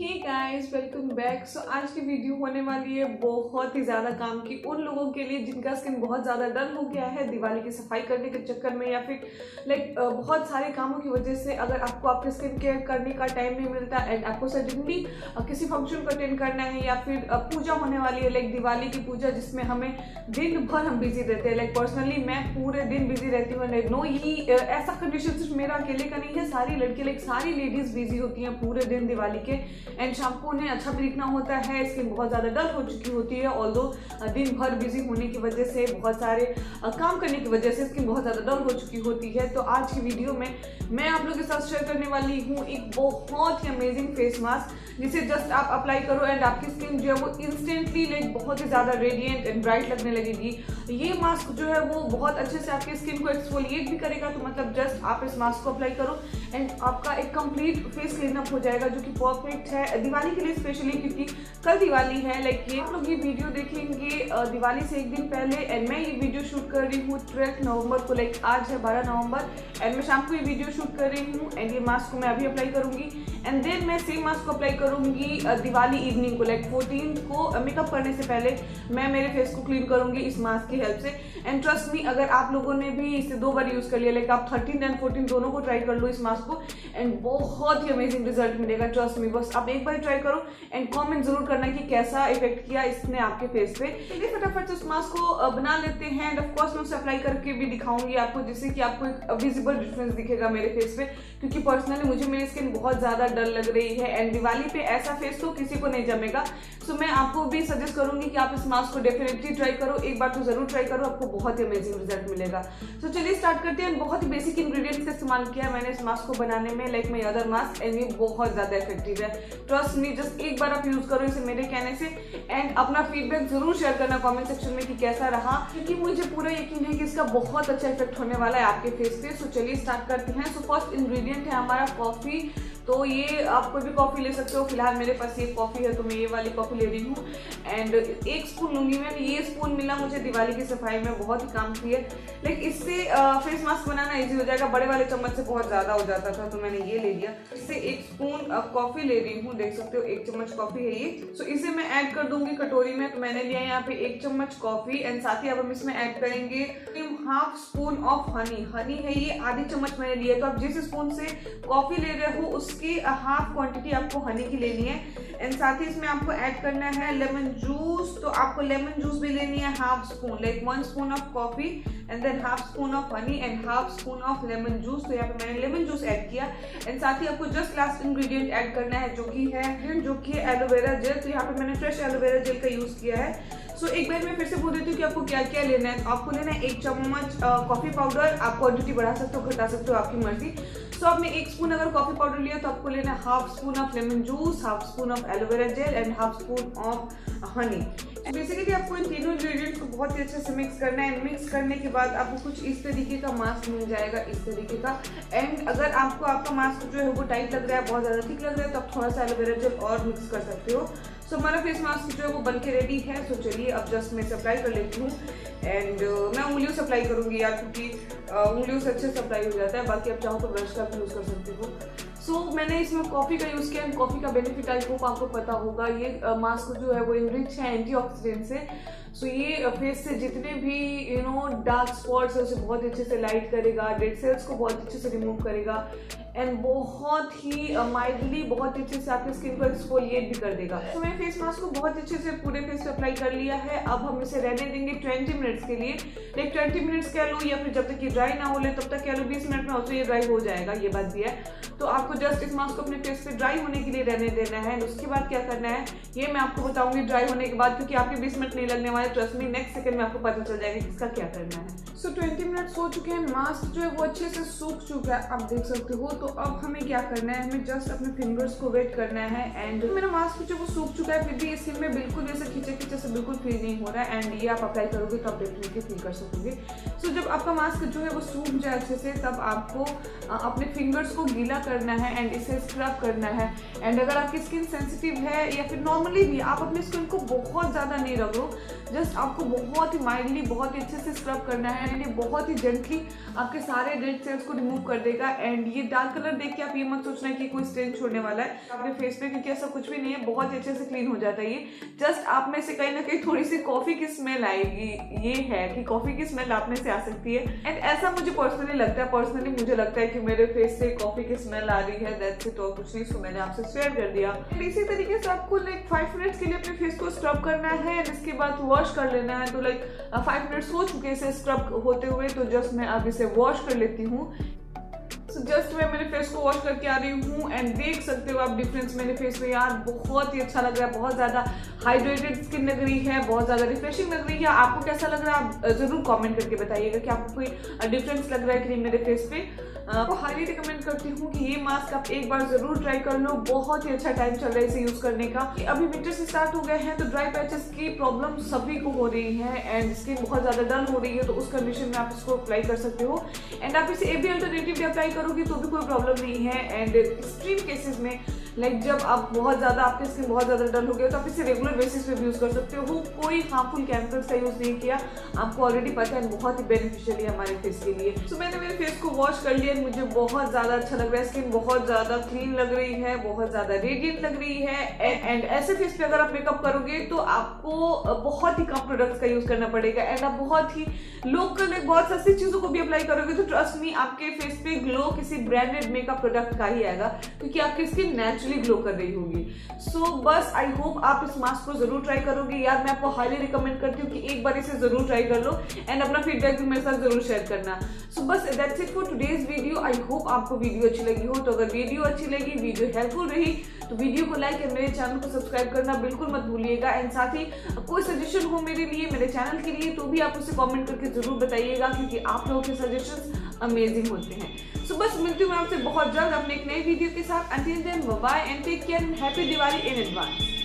हे guys, welcome back. So आज की video होने वाली है बहुत ही ज़्यादा काम की उन लोगों के लिए जिनका स्किन बहुत ज़्यादा डल हो गया है दिवाली की सफाई करने के चक्कर में, या फिर बहुत सारे कामों की वजह से अगर आपको आपके स्किन केयर करने का टाइम नहीं मिलता एंड आपको सडनली किसी फंक्शन को अटेंड करना है या फिर पूजा होने वाली है, लाइक दिवाली की पूजा जिसमें हमें दिन भर हम बिजी रहते हैं। लाइक पर्सनली मैं पूरे दिन बिजी रहती हूँ। नो, ये ऐसा कंडीशन सिर्फ मेरा अकेले का नहीं है, सारी लड़की लाइक सारी लेडीज बिजी होती हैं पूरे दिन दिवाली के। एंड शाम को उन्हें अच्छा भी दिखना होता है, स्किन बहुत ज़्यादा डल हो चुकी होती है। ऑल्दो दिन भर बिजी होने की वजह से, बहुत सारे काम करने की वजह से स्किन बहुत ज़्यादा डल हो चुकी होती है। तो आज की वीडियो में मैं आप लोगों के साथ शेयर करने वाली हूँ एक बहुत ही अमेजिंग फेस मास्क जिसे जस्ट आप अप्लाई करो एंड आपकी स्किन जो है वो इंस्टेंटली लाइक बहुत ही ज़्यादा रेडिएंट एंड ब्राइट लगने लगेगी। ये मास्क जो है वो बहुत अच्छे से आपकी स्किन को एक्सफोलिएट भी करेगा। तो मतलब जस्ट आप इस मास्क को अप्लाई करो एंड आपका एक कंप्लीट फेस क्लीन अप हो जाएगा, जो कि परफेक्ट है दिवाली के लिए स्पेशली, क्योंकि कल दिवाली है। लाइक ये लोग ये वीडियो देखेंगे दिवाली से एक दिन पहले एंड मैं ये वीडियो शूट कर रही हूँ 12 नवंबर को। लाइक आज है 12 नवंबर एंड मैं शाम को ये वीडियो शूट कर रही हूँ एंड ये मास्क को मैं अभी अप्लाई करूंगी एंड देन मैं सेम मास्क को अप्लाई करूंगी दिवाली इवनिंग को, लाइक 14 को मेकअप करने से पहले मैं मेरे फेस को क्लीन करूंगी इस मास्क की हेल्प से। एंड ट्रस्ट मी, अगर आप लोगों ने भी इसे 2 बार यूज कर लिया, लाइक आप 13 एंड 14 दोनों को ट्राई कर लो इस मास्क को एंड बहुत ही अमेजिंग रिजल्ट मिलेगा। ट्रस्ट मी, बस आप एक बार ट्राई करो एंड कमेंट जरूर करना कि कैसा इफेक्ट किया इसने आपके फेस पे। चलिए फटाफट से उस मास्क को बना लेते हैं एंड ऑफ कोर्स मैं उसे अप्लाई करके भी दिखाऊंगी आपको, जिससे कि आपको एक विजिबल डिफरेंस दिखेगा मेरे फेस पे, क्योंकि पर्सनली मुझे मेरी स्किन बहुत ज्यादा डल लग रही है एंड दिवाली पे ऐसा फेस तो किसी को नहीं जमेगा। सो मैं आपको भी सजेस्ट करूंगी कि आप इस मास्क को डेफिनेटली ट्राई करो, एक बार तो जरूर ट्राई करो, आपको बहुत ही अमेजिंग रिजल्ट मिलेगा। तो चलिए स्टार्ट करते हैं। बहुत ही बेसिक इंग्रेडिएंट्स का इस्तेमाल किया है मैंने इस मास्क को बनाने में, like my other mask, and ये बहुत ज्यादा इफेक्टिव है। ट्रस्ट मी, जस्ट एक बार आप यूज करो इसे मेरे कहने से एंड अपना फीडबैक जरूर शेयर करना कमेंट सेक्शन में कि कैसा रहा, क्योंकि मुझे पूरा यकीन है कि इसका बहुत अच्छा इफेक्ट होने वाला है आपके फेस पे। सो चलिए स्टार्ट करते हैं। सो फर्स्ट इंग्रेडिएंट है हमारा कॉफी। तो ये आप कोई भी कॉफी ले सकते हो, फिलहाल मेरे पास ये कॉफी है तो मैं ये वाली कॉफी ले रही हूँ एंड 1 स्पून लूंगी मैं। ये स्पून मिला मुझे दिवाली की सफाई में, बहुत ही काम की है। लाइक इससे फेस मास्क बनाना इजी हो जाएगा, बड़े वाले चम्मच से बहुत ज्यादा हो जाता था तो मैंने ये ले लिया। इससे 1 स्पून कॉफी ले रही हूँ, देख सकते हो 1 चम्मच कॉफी है ये। सो इसे मैं ऐड कर दूंगी कटोरी में। तो मैंने लिया यहाँ पे 1 चम्मच कॉफी एंड साथ ही अब हम इसमें ऐड करेंगे 1/2 स्पून ऑफ हनी। हनी है ये आधी चम्मच मैंने लिया, तो आप जिस स्पून से कॉफी ले रहे हो उसकी हाफ क्वांटिटी आपको हनी की लेनी है। एंड साथ ही इसमें आपको ऐड करना है लेमन जूस। तो आपको लेमन जूस भी लेनी है 1/2 spoon, like 1 spoon of coffee and then 1/2 spoon of honey and 1/2 spoon of lemon juice. तो यहाँ पे मैंने लेमन जूस ऐड किया एंड साथ ही आपको जस्ट लास्ट इंग्रेडिएंट ऐड करना है जो कि है एलोवेरा जेल। तो यहाँ पे मैंने फ्रेश एलोवेरा जेल का यूज किया है। सो एक बार मैं फिर से बोल देती हूँ कि आपको क्या क्या लेना है। आपको लेना है 1 चम्मच कॉफी पाउडर, आप क्वांटिटी बढ़ा सकते हो घटा सकते हो, आपकी मर्जी। सो आपने 1 स्पून अगर कॉफी पाउडर लिया तो आपको लेना है 1/2 spoon of lemon juice, 1/2 spoon of aloe vera gel and 1/2 spoon of Honey. Basically आपको इन तीनों इंग्रेडिएंट्स को बहुत ही अच्छे से मिक्स करना है। मिक्स करने के बाद आपको कुछ इस तरीके का मास्क मिल जाएगा, इस तरीके का। एंड अगर आपको आपका मास्क जो है वो टाइट लग रहा है, बहुत ज़्यादा थिक लग रहा है, तो आप थोड़ा सा एलोवेरा जेल और मिक्स कर सकते हो। सो हमारा फेस मास्क जो है वो बनके रेडी है। सो चलिए अब जस्ट मैं इसे अप्लाई कर लेती हूँ एंड मैं उंगलियों से अप्लाई करूँगी यार, क्योंकि उंगलियों से अच्छे से अप्लाई हो जाता है। बाकी आप चाहो तो ब्रश का भी यूज़ कर सकते हो। सो मैंने इसमें कॉफ़ी का यूज़ किया एंड कॉफ़ी का बेनिफिट आई होप आपको पता होगा। ये मास्क जो है वो इनरिच है एंटीऑक्सीडेंट से। सो ये फेस से जितने भी डार्क स्पॉट्स है उसे बहुत अच्छे से लाइट करेगा, डेड सेल्स को बहुत अच्छे से रिमूव करेगा एंड बहुत ही माइल्डली बहुत अच्छे से आपकी स्किन को एक्सफोलिएट भी कर देगा। तो मैं फेस मास्क को बहुत अच्छे से पूरे फेस पे अप्लाई कर लिया है। अब हम इसे रहने देंगे 20 मिनट्स के लिए। लाइक 20 मिनट्स कह लो या फिर जब तक ये ड्राई ना हो ले तब तक कह लो, 20 मिनट में ऑल्सो ये ड्राई हो जाएगा, ये बात भी है। तो आपको जस्ट इस मास्क को अपने फेस पे ड्राई होने के लिए रहने देना है। उसके बाद क्या करना है ये मैं आपको बताऊंगी ड्राई होने के बाद, क्योंकि आपके 20 मिनट नहीं लगने वाले। ट्रस्ट मी, नेक्स्ट सेकंड में आपको पता चल जाएगा कि इसका क्या करना है। सो 20 मिनट्स हो चुके हैं, मास्क जो है वो अच्छे से सूख चुका है, आप देख सकते हो। तो अब हमें क्या करना है, हमें जस्ट अपने फिंगर्स को वेट करना है एंड मेरा मास्क जो वो सूख चुका है, फिर भी स्किन में बिल्कुल ऐसे खींचे खींचे से बिल्कुल फील नहीं हो रहा है। एंड ये आप अप्लाई करोगे तो आप डेफिनेटली फील कर सकोगे। सो जब आपका मास्क जो है वो सूख जाए अच्छे से, तब आपको अपने फिंगर्स को गीला करना है एंड इसे स्क्रब करना है। एंड अगर आपकी स्किन सेंसिटिव है या फिर नॉर्मली भी आप अपनी स्किन को बहुत ज़्यादा नहीं रगड़ो, जस्ट आपको बहुत ही माइल्डली बहुत ही अच्छे से स्क्रब करना है। एंड ये बहुत ही जेंटली आपके सारे डेड सेल्स को रिमूव कर देगा। एंड ये डार्क कलर देख के आप ये मत सोचना कि कोई स्टेन छोड़ने वाला है अपने फेस पे, क्योंकि ऐसा कुछ भी नहीं है, बहुत अच्छे से क्लीन हो जाता है ये। जस्ट आप में से कहीं ना कहीं थोड़ी सी कॉफी की स्मेल आएगी, ये है कि कॉफी की स्मेल आप में से आ सकती है। एंड ऐसा मुझे पर्सनली लगता है, मुझे लगता है कि मेरे फेस से कॉफी की स्मेल आ रही है, दैट्स इट, और कुछ नहीं। सो मैंने आपसे शेयर कर दिया। इसी तरीके से आपको लाइक 5 मिनट्स के लिए अपने फेस को स्क्रब करना है एंड इसके बाद वॉश कर लेना है। तो लाइक 5 मिनट्स हो चुके इसे स्क्रब होते हुए, तो जस्ट मैं अब इसे वॉश कर लेती हूँ। जस्ट मैं मेरे फेस को वॉश करके आ रही हूँ एंड देख सकते हो आप डिफरेंस मेरे फेस में। यार बहुत ही अच्छा लग रहा है, बहुत ज़्यादा हाइड्रेटेड स्किन लग रही है, बहुत ज़्यादा रिफ्रेशिंग लग रही है। आपको कैसा लग रहा है आप ज़रूर कमेंट करके बताइएगा कि आपको कोई डिफरेंस लग रहा है कि नहीं मेरे फेस पे। आपको हाईली रिकमेंड करती हूँ कि ये मास्क आप एक बार जरूर ट्राई कर लो। बहुत ही अच्छा टाइम चल रहा है इसे यूज करने का। अभी विंटर से स्टार्ट हो गए हैं तो ड्राई पैचेस की प्रॉब्लम सभी को हो रही है एंड स्किन बहुत ज्यादा डल हो रही है, तो उस कंडीशन में आप इसको अप्लाई कर सकते हो। एंड आप इसे एबी अल्टरनेटिव अप्लाई करोगे तो भी कोई प्रॉब्लम नहीं है। एंड एक्सट्रीम केसेस में लाइक जब आप बहुत ज्यादा आपकी स्किन बहुत ज्यादा डल हो गया तो आप इसे रेगुलर बेसिस पे भी यूज कर सकते हो। कोई हार्मफुल केमिकल्स का यूज नहीं किया, आपको ऑलरेडी पता है, बहुत ही बेनिफिशियल है हमारे फेस के लिए। सो मैंने मेरे फेस को वॉश कर लिया, मुझे बहुत ज्यादा अच्छा लग रहा है, स्किन बहुत ज्यादा क्लीन लग रही है, बहुत ज्यादा रेडिएंट लग रही है। एंड ऐसे फेस पे अगर आप मेकअप करोगे तो आपको बहुत ही कम प्रोडक्ट्स का यूज करना पड़ेगा एंड आप बहुत ही लोकल बहुत सस्ती चीजों को भी अप्लाई करोगे तो ट्रस्ट मी आपके फेस पे ग्लो किसी ब्रांडेड मेकअप प्रोडक्ट का ही आएगा, क्योंकि आपकी स्किन नेचुरली ग्लो कर रही होगी। सो बस आई होप आप इस मास्क को जरूर ट्राई करोगे। यार मैं आपको हाईली रिकमेंड करती हूँ कि एक बार इसे जरूर ट्राई कर लो एंड अपना फीडबैक भी मेरे साथ जरूर शेयर करना। सो बस that's it for today's video. I hope आपको वीडियो अच्छी लगी हो। तो अगर वीडियो अच्छी लगी, वीडियो हेल्पफुल रही, तो वीडियो को लाइक और मेरे चैनल को सब्सक्राइब करना बिल्कुल मत भूलिएगा। एंड साथ ही कोई सजेशन हो मेरे लिए, मेरे चैनल के लिए, तो भी आप उसे कमेंट करके जरूर बताइएगा, क्योंकि आप लोगों के सजेशंस अमेजिंग होते हैं। सो बस मिलती हूँ मैं आपसे बहुत जल्द अपने एक नए वीडियो के साथ। Until then bye bye and take care and happy Diwali in advance.